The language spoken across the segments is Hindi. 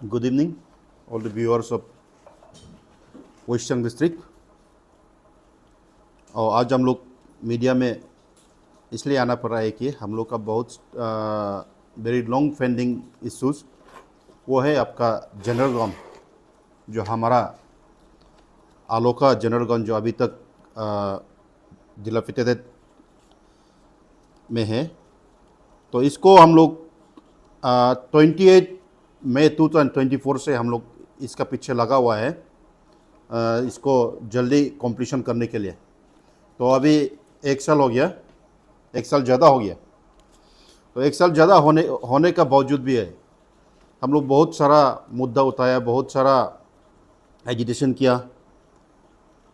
Good evening, all the viewers of west Siang district. और आज हम लोग मीडिया में इसलिए आना पड़ रहा है कि हम लोग का बहुत वेरी लॉन्ग पेंडिंग इश्यूज़ वो है आपका जनरल ग्राउंड, जो हमारा आलो का जनरल ग्राउंड जो अभी तक डिलापिटेटेड में है। तो इसको हम लोग 28 मई 2024 से हम लोग इसका पीछे लगा हुआ है, इसको जल्दी कंप्लीशन करने के लिए। तो अभी 1 साल हो गया, 1 साल ज़्यादा हो गया। तो 1 साल ज़्यादा होने का बावजूद भी है हम लोग बहुत सारा मुद्दा उठाया, बहुत सारा एजिटेशन किया।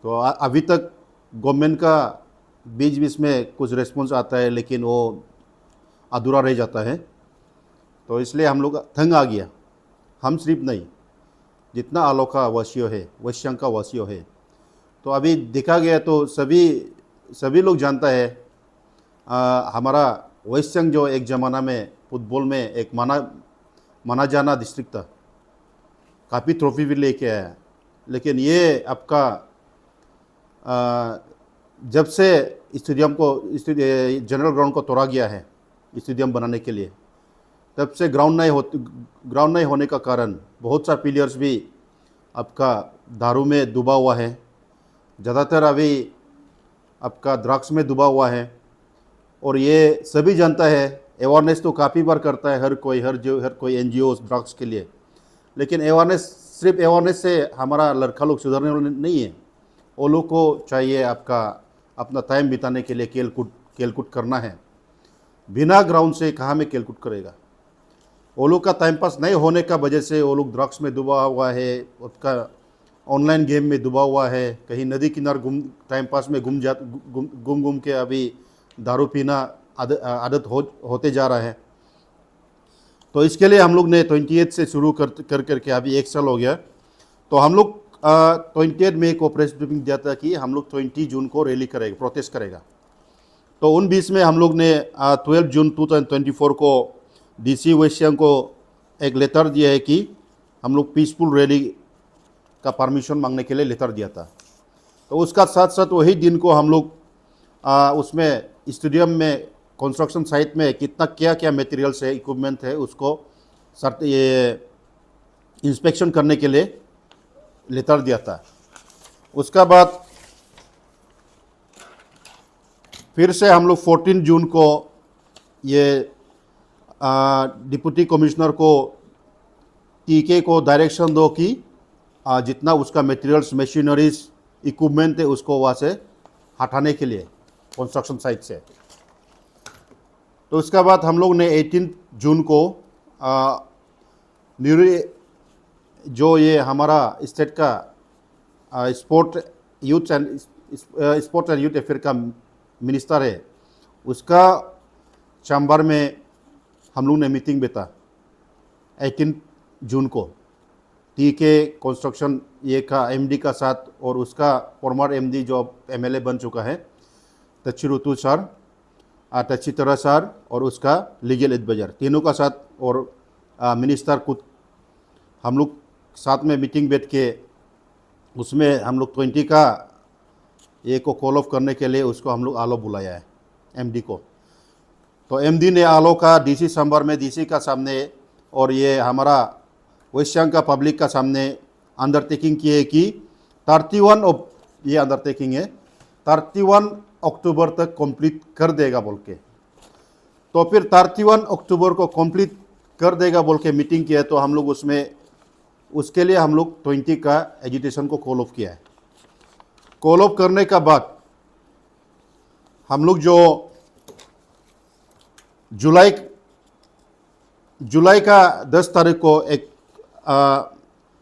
तो अभी तक गवर्नमेंट का बीच बीच में कुछ रिस्पॉन्स आता है, लेकिन वो अधूरा रह जाता है। तो इसलिए हम लोग तंग आ गया। हम सिर्फ नहीं, जितना आलो का वासियों है, वेस्ट सियांग का वासियों है। तो अभी देखा गया तो सभी लोग जानता है हमारा वेस्ट सियांग जो एक ज़माना में फुटबॉल में एक माना जाना डिस्ट्रिक्ट था, काफ़ी ट्रॉफी भी लेके आया। लेकिन ये आपका जब से जनरल ग्राउंड को तोड़ा गया है स्टेडियम बनाने के लिए, तब से ग्राउंड नहीं होने का कारण बहुत सा प्लेयर्स भी आपका दारू में डूबा हुआ है, ज़्यादातर अभी आपका ड्रग्स में डूबा हुआ है। और ये सभी जानता है, अवेयरनेस तो काफ़ी बार करता है हर कोई एनजीओ ड्रग्स के लिए। लेकिन सिर्फ अवेयरनेस से हमारा लड़का लोग सुधरने वाले नहीं है। वो लोग को चाहिए आपका अपना टाइम बिताने के लिए खेल-कूद करना है। बिना ग्राउंड से कहाँ में खेल-कूद करेगा? वो लोग का टाइम पास नहीं होने का वजह से वो लोग ड्रग्स में डूबा हुआ है, उसका ऑनलाइन गेम में डूबा हुआ है, कहीं नदी किनार टाइम पास में घूम के अभी दारू पीना आदत होते जा रहा है। तो इसके लिए हम लोग ने 28 से शुरू करके अभी 1 साल हो गया। तो हम लोग 28 मई को प्रेस ब्रीफिंग दिया था कि हम लोग 20 जून को रैली करेगा, प्रोटेस्ट करेगा। तो उन बीच में हम लोग ने 12 जून 2024 को डीसी वेस्ट सियांग को एक लेटर दिया है कि हम लोग पीसफुल रैली का परमिशन मांगने के लिए लेटर दिया था। तो उसका साथ साथ वही दिन को हम लोग उसमें स्टेडियम में कंस्ट्रक्शन साइट में कितना क्या मटेरियल्स है, इक्विपमेंट है, उसको ये इंस्पेक्शन करने के लिए लेटर दिया था। उसका बाद फिर से हम लोग 14 जून को ये डिप्टी कमिश्नर को टीके को डायरेक्शन दो कि जितना उसका मटेरियल्स, मशीनरीज, इक्विपमेंट है उसको वहाँ से हटाने के लिए कंस्ट्रक्शन साइट से। तो उसके बाद हम लोग ने 18 जून को जो ये हमारा स्टेट का स्पोर्ट एंड यूथ अफेयर का मिनिस्टर है, उसका चैम्बर में हम लोग ने मीटिंग बिता 18 जून को टीके कंस्ट्रक्शन ये का एमडी का साथ, और उसका फॉर्मर एमडी जो एमएलए बन चुका है तच्छिरुतु सर, तच्छितरा सर, और उसका लीगल एडवाइजर तीनों का साथ, और मिनिस्टर खुद हम लोग साथ में मीटिंग बैठ के उसमें हम लोग 20 का ये को कॉल ऑफ करने के लिए उसको हम लोग आलो बुलाया है एमडी को। तो एमडी ने आलो का डीसी चैम्बर में डीसी का सामने और ये हमारा वेस्ट सियांग का पब्लिक का सामने अंडरटेकिंग किए कि 31 ऑफ ये अंडरटेकिंग है 31 अक्टूबर तक कंप्लीट कर देगा बोल के। तो फिर 31 अक्टूबर को कंप्लीट कर देगा बोल के मीटिंग किया। तो हम लोग उसके लिए हम लोग 20 का एजिटेशन को कॉल ऑफ किया है। कॉल ऑफ करने का बाद हम लोग जो जुलाई का 10 तारीख को एक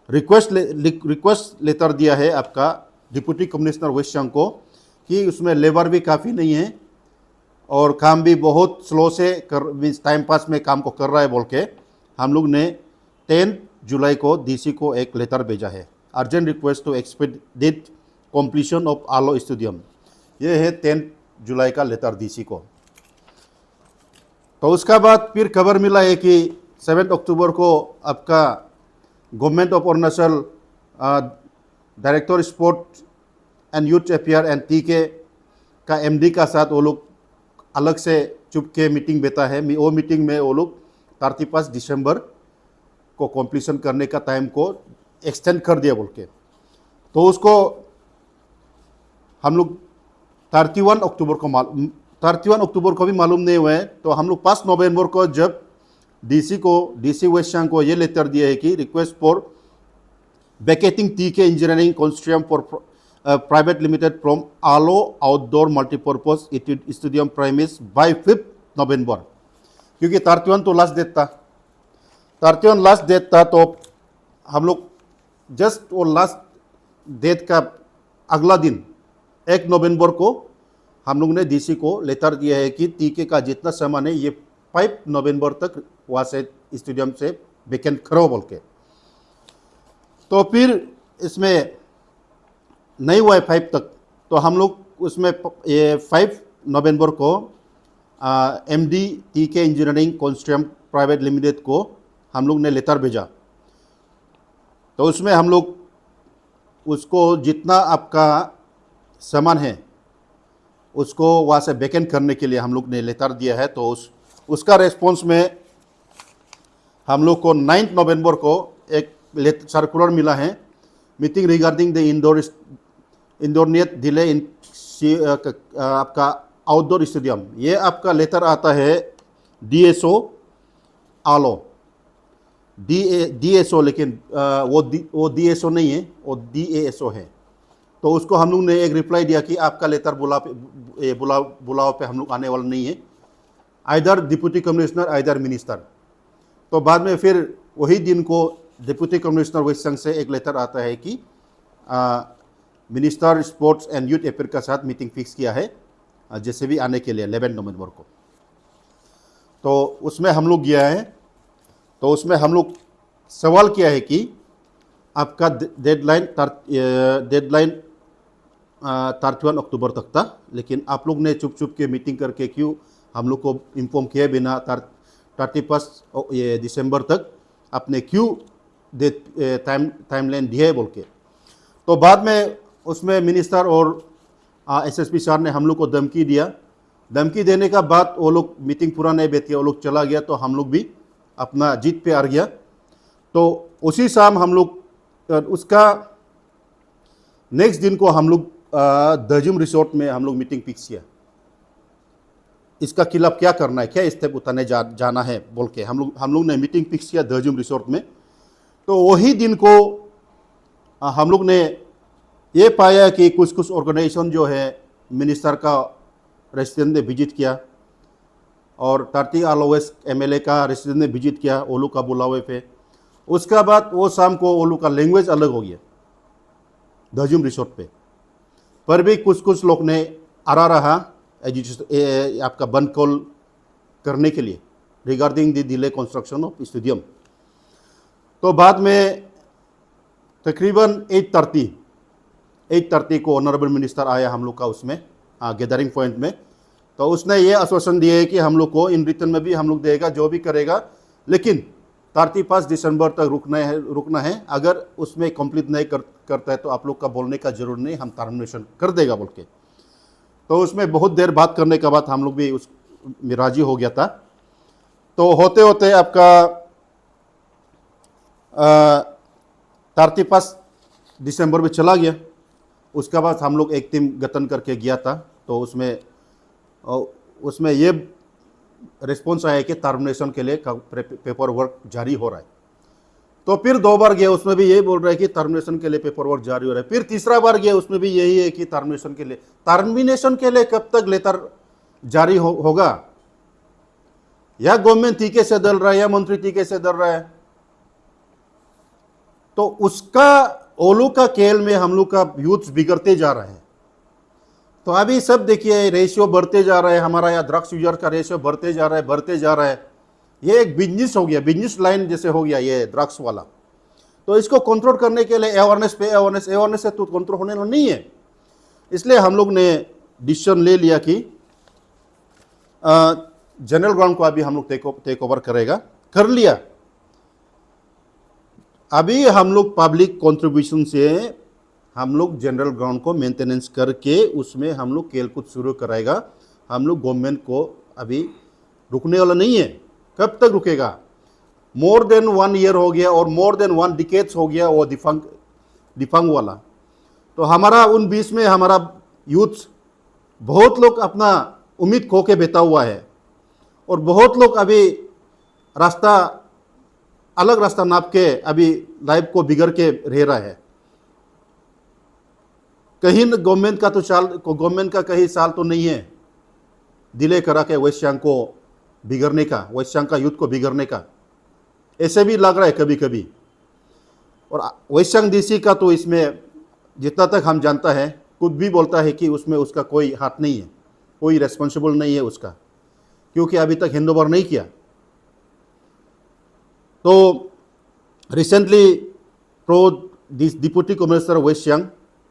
रिक्वेस्ट लेटर दिया है आपका डिप्टी कमिश्नर वेस्ट सियांग को कि उसमें लेबर भी काफ़ी नहीं है और काम भी बहुत स्लो से टाइम पास में काम को कर रहा है बोल के हम लोग ने 10 जुलाई को डीसी को एक लेटर भेजा है, urgent request to expedite completion of Aalo stadium. ये है 10 जुलाई का लेटर डीसी को। तो उसका बाद फिर खबर मिला है कि 7 अक्टूबर को आपका government of Arunachal, director sport and youth affair and टीके का एमडी का साथ वो लोग अलग से चुप के मीटिंग बेता है। वो मीटिंग में वो लोग 31 दिसंबर को कंप्लीशन करने का टाइम को एक्सटेंड कर दिया बोल के। तो उसको हम लोग 31 अक्टूबर को भी मालूम नहीं हुआ है। तो हम लोग 5 नवंबर को जब डीसी वेस्ट सियांग को ये लेटर दिया है कि request for vacating TK engineering consortium for private limited from Aalo outdoor multipurpose stadium premises by 5 November, क्योंकि 31 तो लास्ट डेट था। 31 लास्ट डेट था, तो हम लोग जस्ट वो लास्ट डेट का अगला दिन 1 नवंबर को हम लोग ने डीसी को लेटर दिया है कि टीके का जितना सामान है ये 5 नवंबर तक वहाँ से स्टेडियम से वैकेंट करो बोल के। तो फिर इसमें नहीं हुआ है 5 तक, तो हम लोग उसमें ये 5 नवंबर को एमडी टीके इंजीनियरिंग कंसोर्टियम प्राइवेट लिमिटेड को हम लोग ने लेटर भेजा। तो उसमें हम लोग उसको जितना आपका सामान है उसको वहाँ से वैकेंट करने के लिए हम लोग ने लेटर दिया है। तो उसका रेस्पॉन्स में हम लोग को 9 नवंबर को एक सर्कुलर मिला है, मीटिंग रिगार्डिंग द इंडोरनियत डिले इन आपका आउटडोर स्टेडियम। ये आपका लेटर आता है डीएसओ आलो, डीएसओ, लेकिन वो डीएसओ नहीं है, वो डीएसओ है। तो उसको हम लोग ने एक रिप्लाई दिया कि आपका लेटर बुलाव पे हम लोग आने वाला नहीं है, either deputy commissioner either minister. तो बाद में फिर वही दिन को डिप्टी कमिश्नर वेस्ट सियांग से एक लेटर आता है कि minister sports and youth affair का साथ मीटिंग फिक्स किया है जैसे भी आने के लिए 11 नवंबर को। तो उसमें हम लोग गया है। तो उसमें हम लोग सवाल किया है कि आपका डेडलाइन 31 अक्टूबर तक था, लेकिन आप लोग ने चुप चुप के मीटिंग करके क्यों हम लोग को इन्फॉर्म किए बिना 31 दिसंबर तक आपने क्यों टाइमलाइन दिया है बोल के। तो बाद में उसमें मिनिस्टर और एसएसपी सर ने हम लोग को धमकी दिया। धमकी देने का बाद वो लोग मीटिंग पूरा नहीं बैठे, वो लोग चला गया। तो हम लोग भी अपना जीत पे आ गया। तो उसी शाम हम लोग उसका नेक्स्ट दिन को हम लोग दर्जुम रिसोर्ट में हम लोग मीटिंग फिक्स किया, इसका खिलाफ क्या करना है, क्या स्टेप उठाने जाना है बोल के हम लोग ने मीटिंग फिक्स किया दर्जुम रिसोर्ट में। तो वही दिन को हम लोग ने ये पाया कि कुछ ऑर्गेनाइजेशन जो है मिनिस्टर का रेसिडेंट ने विजिट किया और 30 आलोवेस एमएलए का रेसिडेंट ने विजिट किया वो लोग का बुलावे पे। उसका बाद वो शाम को वो लोग का लैंग्वेज अलग हो गया दर्जुम रिसोर्ट पे, पर भी कुछ लोग ने आरा रहा आपका बंद कॉल करने के लिए regarding the delay construction of stadium. तो बाद में तकरीबन 8:30 को ऑनरेबल मिनिस्टर आया हम लोग का उसमें गैदरिंग पॉइंट में। तो उसने ये आश्वासन दिया है कि हम लोग को इन रिटर्न में भी हम लोग देगा जो भी करेगा, लेकिन 31 दिसंबर तक रुकना है। अगर उसमें कंप्लीट नहीं करता है तो आप लोग का बोलने का जरूर नहीं, हम टर्मिनेशन कर देगा बोल के। तो उसमें बहुत देर बात करने के बाद हम लोग भी उस राजी हो गया था। तो होते होते आपका 31 दिसंबर में चला गया। उसके बाद हम लोग एक टीम गठन करके गया था। तो उसमें ये रिस्पॉन्स आया कि टर्मिनेशन के लिए पेपर वर्क जारी हो रहा है। तो फिर 2 बार गया, उसमें भी यही बोल रहा है कि टर्मिनेशन के लिए पेपर वर्क जारी हो रहा है। फिर तीसरा बार गया, उसमें भी यही है कि टर्मिनेशन के लिए कब तक लेटर जारी होगा, या गवर्नमेंट टीके से डल रहा है या मंत्री टीके से डल रहा है। तो उसका ओलू का खेल में हम लोग का यूथ बिगड़ते जा रहे हैं। तो अभी सब देखिए रेशियो बढ़ते जा रहा है, हमारा यहाँ ड्रग्स यूजर का रेशियो बढ़ते जा रहा है। ये एक बिजनेस हो गया, बिजनेस लाइन जैसे हो गया ये ड्रग्स वाला। तो इसको कंट्रोल करने के लिए अवेयरनेस से तो कंट्रोल होने वाला नहीं है। इसलिए हम लोग ने डिसीजन ले लिया कि जनरल ग्राउंड को अभी हम लोग टेक ओवर कर लिया। अभी हम लोग पब्लिक कंट्रीब्यूशन से हम लोग जनरल ग्राउंड को मेंटेनेंस करके उसमें हम लोग खेल कूद शुरू कराएगा। हम लोग गवर्नमेंट को अभी रुकने वाला नहीं है। कब तक रुकेगा? मोर देन 1 ईयर हो गया और मोर देन 1 डिकेड्स हो गया वो दिफांग वाला। तो हमारा उन बीच में हमारा यूथ बहुत लोग अपना उम्मीद खो के बैठा हुआ है और बहुत लोग अभी अलग रास्ता नाप के अभी लाइफ को बिगड़ के रह रहा है। कहीं गवर्नमेंट का कहीं साल तो नहीं है डिले करा के वेस्ट सियांग को बिगड़ने का, वेस्ट सियांग का यूथ को बिगड़ने का। ऐसे भी लग रहा है कभी कभी। और वेस्ट सियांग डीसी का तो इसमें जितना तक हम जानता है खुद भी बोलता है कि उसमें उसका कोई हाथ नहीं है, कोई रेस्पॉन्सिबल नहीं है उसका, क्योंकि अभी तक हैंडओवर नहीं किया। तो recently deputy commissioner west Siang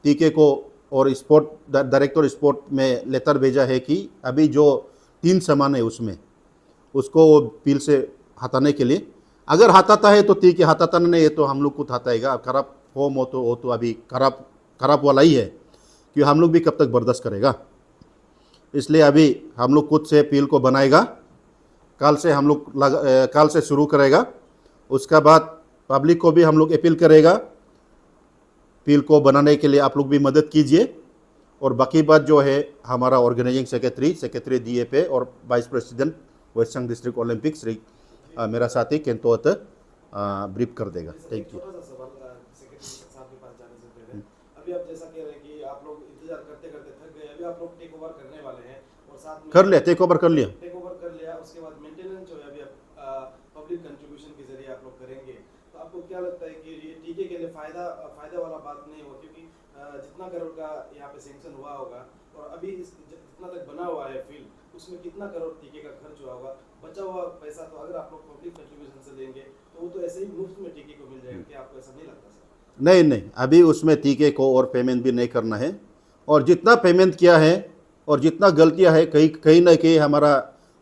टीके को और स्पोर्ट डायरेक्टर स्पोर्ट में लेटर भेजा है कि अभी जो 3 सामान है उसमें उसको वो बिल से हटाने के लिए, अगर हटाता है तो ठीक है, हटाता नहीं है तो हम लोग खुद हटाएगा। खराब फॉर्म हो तो अभी खराब वाला ही है कि हम लोग भी कब तक बर्दाश्त करेगा। इसलिए अभी हम लोग खुद से पील को बनाएगा। कल से शुरू करेगा। उसका बाद पब्लिक को भी हम लोग अपील करेगा, पील को बनाने के लिए आप लोग भी मदद कीजिए। और बाकी बात जो है हमारा ऑर्गेनाइजिंग सेक्रेटरी DAP और vice president west Siang district olympic Shri मेरा साथी केंतोत ब्रीफ कर देगा। Thank you. अभी आप जैसा कह रहे हैं कि आप लोग इंतजार करते करते थक गए, अभी आप लोग टेक ओवर करने वाले हैं और साथ में टेक ओवर कर लिया। उसके बाद मेंटेनेंस जो है अभी पब्लिक कंट्रीब्यूशन के जरिए आप लोग करेंगे। तो आपको क्या लगता है कि ये टीके के लिए फायदा वाला बात नहीं हो, क्योंकि जितना करोड़ का यहाँ पे सैंक्शन हुआ होगा और अभी जितना तक बना हुआ है फील्ड उसमें कितना करोड़ टीके का खर्च हुआ होगा, बचा हुआ पैसा तो अगर आप लोग पब्लिक कंट्रीब्यूशन से लेंगे तो वो तो ऐसे ही मुफ्त में टीके को मिल जाएगा। क्या आपको ऐसा नहीं लगता सर? नहीं, अभी उसमें टीके को और पेमेंट भी नहीं करना है। और जितना पेमेंट किया है और जितना गलतियां है कहीं ना कहीं हमारा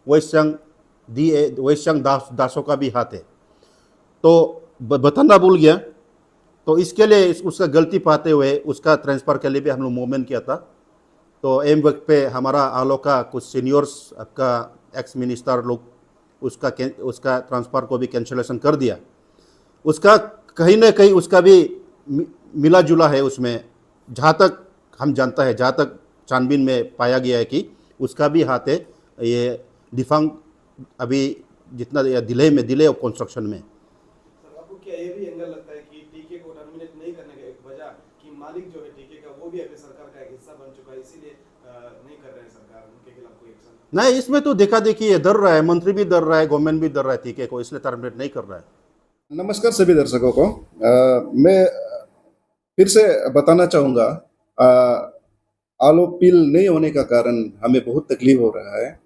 वेस्ट सियांग दासों का भी हाथ है। तो बताना भूल गया, तो इसके लिए उसका गलती पाते हुए उसका ट्रांसफ़र के लिए भी हम लोग मूवमेंट किया था। तो एम वक्त पे हमारा आलो का कुछ सीनियर्स आपका एक्स मिनिस्टर लोग उसका ट्रांसफ़र को भी कैंसिलेशन कर दिया। उसका कहीं ना कहीं उसका भी मिला जुला है उसमें, जहाँ तक हम जानता है, जहाँ तक छानबीन में पाया गया है कि उसका भी हाथ है ये दिफांग अभी जितना डिले ऑफ कंस्ट्रक्शन में। सर आपको क्या ये भी एंगल लगता है कि टीके को टर्मिनेट नहीं करने का एक वजह कि मालिक जो है टीके का वो भी अभी सरकार का एक हिस्सा बन चुका है, इसीलिए नहीं कर रहे हैं सरकार उनके खिलाफ कोई एक्शन? नहीं, इसमें तो देखा देखी है, डर रहा है, मंत्री भी डर रहा है, गवर्नमेंट भी डर रहा है टीके को, इसलिए टर्मिनेट नहीं कर रहा है। नमस्कार सभी दर्शकों को। मैं फिर से बताना चाहूँगा, आलो पील नहीं होने का कारण हमें बहुत तकलीफ हो रहा है।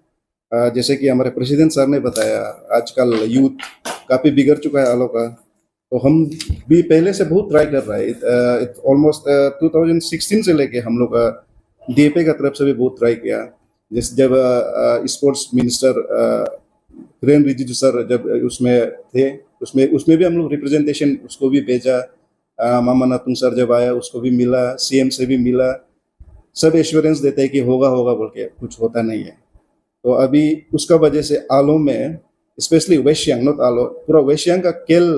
जैसे कि हमारे प्रेसिडेंट सर ने बताया, आजकल यूथ काफ़ी बिगड़ चुका है आलो का। तो हम भी पहले से बहुत ट्राई कर रहा है। ऑलमोस्ट 2016 से लेके हम लोग DAP का तरफ से भी बहुत ट्राई किया। जैसे जब sports minister Kiren Rijiju sir जब उसमें थे, उसमें भी हम लोग रिप्रेजेंटेशन उसको भी भेजा। मामा नातुंग सर जब आया उसको भी मिला, CM से भी मिला। सब एश्योरेंस देते हैं कि होगा बोल के, कुछ होता नहीं है। तो अभी उसका वजह से आलो में स्पेशली वेस्ट सियांग, नॉट आलो, पूरा वेस्ट सियांग का खेल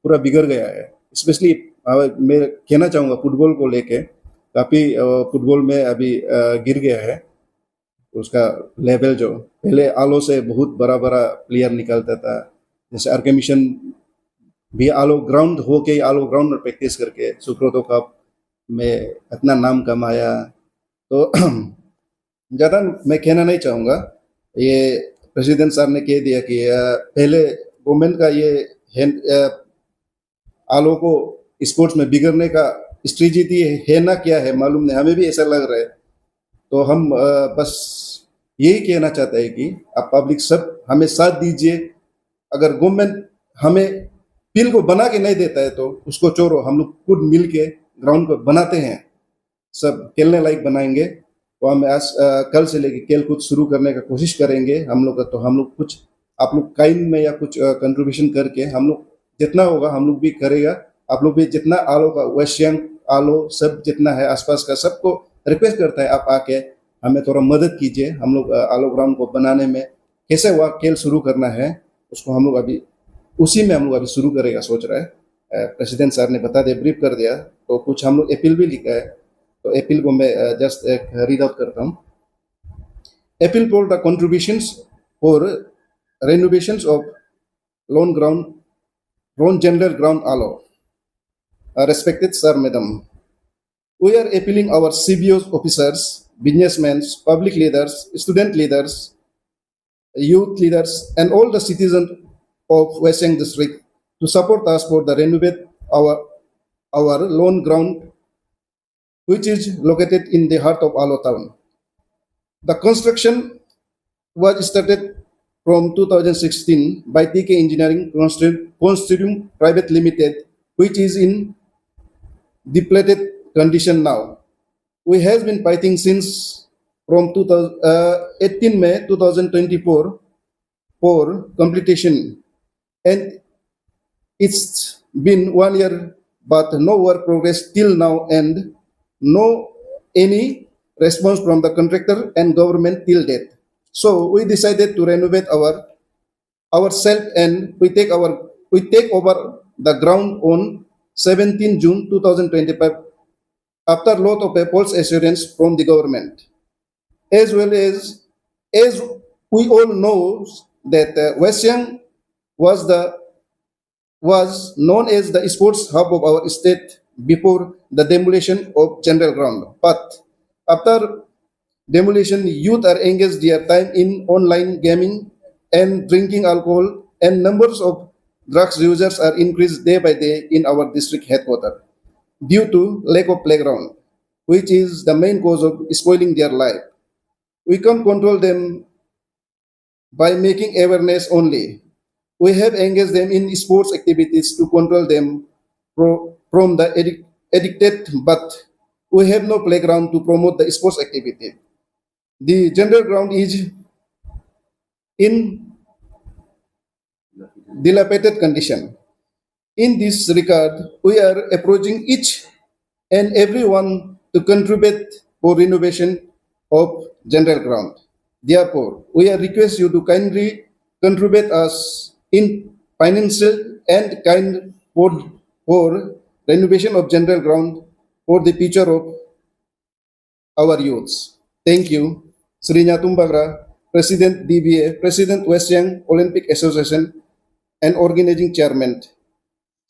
पूरा बिगड़ गया है। स्पेशली मैं कहना चाहूँगा फुटबॉल को लेके, काफ़ी फुटबॉल में अभी गिर गया है उसका लेवल। जो पहले आलो से बहुत बड़ा प्लेयर निकलता था, जैसे आरके मिशन भी आलो ग्राउंड होके, आलो ग्राउंड में प्रैक्टिस करके सुक्रोतो कप में इतना नाम कमाया। तो ज़्यादा मैं कहना नहीं चाहूँगा, ये प्रेसिडेंट साहब ने कह दिया कि पहले गवर्नमेंट का ये आलो को स्पोर्ट्स में बिगड़ने का स्ट्रेटेजी है ना, क्या है मालूम नहीं, हमें भी ऐसा लग रहा है। तो हम बस यही कहना चाहते हैं कि आप पब्लिक सब हमें साथ दीजिए। अगर गवर्नमेंट हमें पील को बना के नहीं देता है तो उसको छोड़ो, हम लोग खुद मिल के ग्राउंड को बनाते हैं, सब खेलने लायक बनाएंगे। तो हम आज कल से लेके खेल कूद शुरू करने का कोशिश करेंगे हम लोग का। तो हम लोग कुछ आप लोग काइंड में या कुछ कंट्रीब्यूशन करके हम लोग जितना होगा हम लोग भी करेगा। आप लोग भी जितना आलो का वेस्टियन आलो सब जितना है आसपास का सबको रिक्वेस्ट करता है आप आके हमें थोड़ा मदद कीजिए। हम लोग आलो ग्राउंड को बनाने में कैसे वह खेल शुरू करना है उसको हम लोग अभी उसी में हम लोग अभी शुरू करेगा सोच रहे हैं। प्रेसिडेंट सर ने बता दिया, ब्रीफ कर दिया, तो कुछ हम लोग अपील भी लिखा है, तो अपील को मैं जस्ट एक रीड आउट करता हूँ। Appeal for the contributions for renovations of Lone General Ground Alo. Respected Sir, Madam, we are appealing our CBOs officers, businessmen, public leaders, student leaders, youth leaders, and all the citizens of West Siang District to support us for the renovate our lone ground, which is located in the heart of Alo town. The construction was started from 2016 by TK Engineering Consortium Private Limited, which is in depleted condition now. We have been fighting since from 18 May 2024 for completion, and it's been 1 year, but no work progress till now, and no any response from the contractor and government till date. So we decided to renovate ourselves, and we take over the ground on 17 June 2025 after lot of false assurance from the government, as well as we all know that West Siang was known as the sports hub of our state before the demolition of general ground. But after demolition, youth are engaged their time in online gaming and drinking alcohol, and numbers of drugs users are increased day by day in our district headquarters due to lack of playground, which is the main cause of spoiling their life. We can't control them by making awareness only. We have engaged them in sports activities to control them from the addicted, but we have no playground to promote the sports activity. The general ground is in dilapidated condition. In this regard, we are approaching each and everyone to contribute for renovation of general ground. Therefore, we are request you to kindly contribute us in financial and kind for renovation of general ground for the future of our youths. Thank you. Srinya Tumbagra, President DBA, President West Siang Olympic Association, and Organizing Chairman.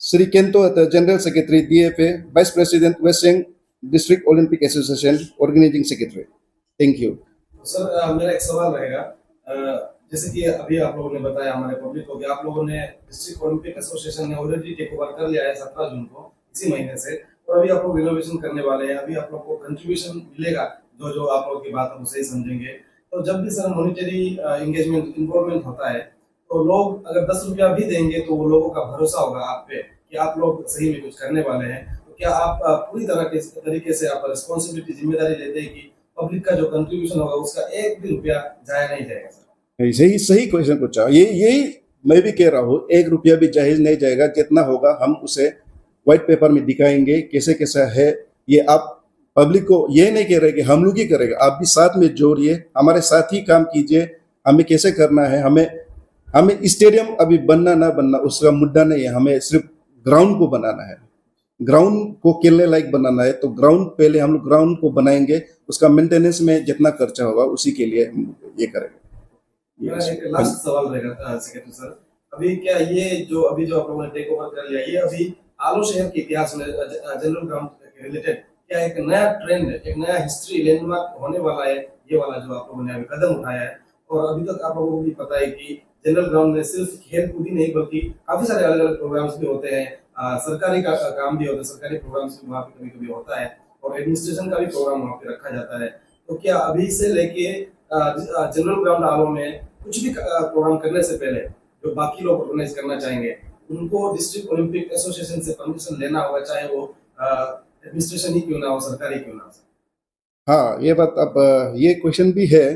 Sri Kento, the General Secretary DFA, Vice President West Siang District Olympic Association, Organizing Secretary. Thank you. Sir मेरा एक सवाल रहेगा, जैसे कि अभी आप लोगों ने बताया हमारे पब्लिक को कि आप लोगों ने डिस्ट्रिक्ट ओलंपिक एसोसिएशन ने ऑलरेडी टेक ओवर कर लिया है 17 जून को, इसी महीने से, और अभी आप लोग रिनोवेशन करने वाले हैं। अभी आप लोग को कंट्रीब्यूशन मिलेगा, जो जो आप लोग की बात हम सही समझेंगे। तो जब भी सर मॉनिटरी एंगेजमेंट इन्वॉल्वमेंट होता है, तो लोग अगर 10 रुपया भी देंगे तो वो लोगों का भरोसा होगा आप पे कि आप लोग सही में कुछ करने वाले हैं। तो क्या आप पूरी तरीके से आप रिस्पॉन्सिबिलिटी जिम्मेदारी लेते हैं कि पब्लिक का जो कंट्रीब्यूशन होगा उसका एक भी रुपया जाया नहीं जाएगा? सर सही सही क्वेश्चन पूछा। यही मैं भी कह रहा हूँ, 1 रुपया भी जायज नहीं जाएगा। जितना होगा हम उसे व्हाइट पेपर में दिखाएंगे कैसे कैसा है। ये आप पब्लिक को ये नहीं कह रहे कि हम लोग ही करेंगे, आप भी साथ में जोड़िए, हमारे साथ ही काम कीजिए। हमें कैसे करना है, हमें स्टेडियम अभी बनना ना बनना उसका मुद्दा नहीं है, हमें सिर्फ ग्राउंड को बनाना है, ग्राउंड को खेलने लायक बनाना है। तो ग्राउंड पहले हम लोग ग्राउंड को बनाएंगे, उसका मेंटेनेंस में जितना खर्चा होगा उसी के लिए हम ये करेंगे। मेरा एक लास्ट सवाल रहेगा सेक्रेटरी सर, अभी क्या ये जो आप लोगों ने टेक ओवर कर लिया, ये अभी आलो शहर के इतिहास में जनरल ग्राउंड के रिलेटेड क्या एक नया ट्रेंड, एक नया हिस्ट्री लैंडमार्क होने वाला है, ये वाला जो आप लोगों ने अभी कदम उठाया है? और अभी तक आप लोगों को भी पता है कि जनरल ग्राउंड में सिर्फ खेल कूद ही नहीं बल्कि काफी सारे अलग अलग प्रोग्राम्स भी होते हैं, सरकारी काम भी होता है, सरकारी प्रोग्राम्स भी वहाँ पे कभी कभी होता है, और एडमिनिस्ट्रेशन का भी प्रोग्राम वहाँ पे रखा जाता है। तो क्या अभी से लेके जनरल ग्राउंड आलो में कुछ भी प्रोग्राम करने से पहले जो बाकी लोग ऑर्गेनाइज करना चाहेंगे उनको डिस्ट्रिक्ट ओलंपिक एसोसिएशन से परमिशन लेना होगा, चाहे वो एडमिनिस्ट्रेशन ही क्यों ना हो, सरकारी क्यों ना हो? हाँ, ये बात अब ये क्वेश्चन भी है।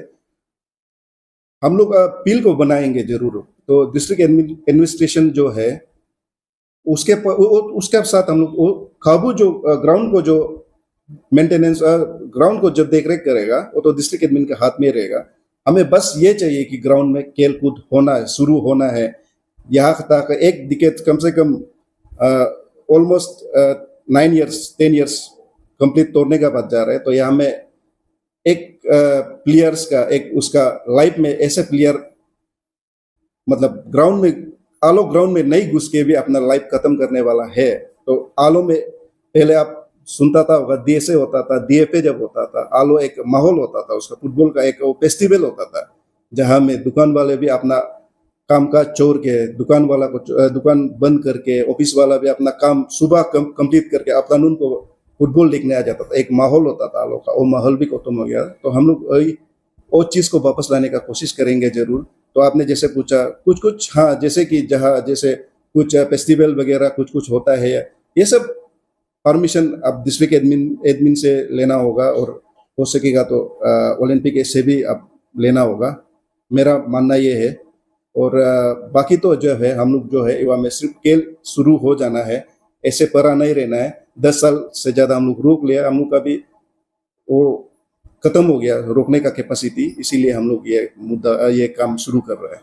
हम लोग बिल को बनाएंगे जरूर, तो डिस्ट्रिक्ट एडमिनिस्ट्रेशन जो है उसके साथ हम लोग वो काबू जो ग्राउंड को जो मेंटेनेंस ग्राउंड को जब देख रेख करेगा वो तो डिस्ट्रिक्ट एडमिन के हाथ में रहेगा। हमें बस ये चाहिए कि ग्राउंड में खेल कूद होना है, शुरू होना है। यहाँ तक एक डिकेड कम से कम ऑलमोस्ट 9 years 10 years कंप्लीट तोड़ने का बात जा रहा है। तो यहाँ में एक प्लेयर्स का एक उसका लाइफ में ऐसे प्लेयर मतलब ग्राउंड में आलो ग्राउंड में नहीं घुस के भी अपना लाइफ खत्म करने वाला है। तो आलो में पहले आप सुनता था होगा डीएसए होता था, डीएफए जब होता था, आलो एक माहौल होता था उसका, फुटबॉल का एक फेस्टिवल होता था जहां में दुकान वाले भी अपना काम काज छोड़ के दुकान बंद करके ऑफिस वाला भी अपना काम सुबह कंप्लीट करके आफ्टरनून को फुटबॉल देखने आ जाता था। एक माहौल होता था आलो का, वो माहौल भी खत्म हो गया। तो हम लोग वो चीज को वापस लाने का कोशिश करेंगे जरूर। तो आपने जैसे पूछा कुछ हाँ, जैसे कि जैसे कुछ फेस्टिवल वगैरह कुछ होता है, ये सब परमिशन अब डिस्ट्रिक्ट एडमिन से लेना होगा और हो सकेगा तो ओलंपिक से भी अब लेना होगा, मेरा मानना ये है। और बाकी तो जो है हम लोग जो है युवा में सिर्फ खेल शुरू हो जाना है, ऐसे परा नहीं रहना है। 10 साल से ज़्यादा हम लोग रोक लिया, हम लोग का भी वो खत्म हो गया रोकने का कैपेसिटी, इसीलिए हम लोग ये काम शुरू कर रहे हैं।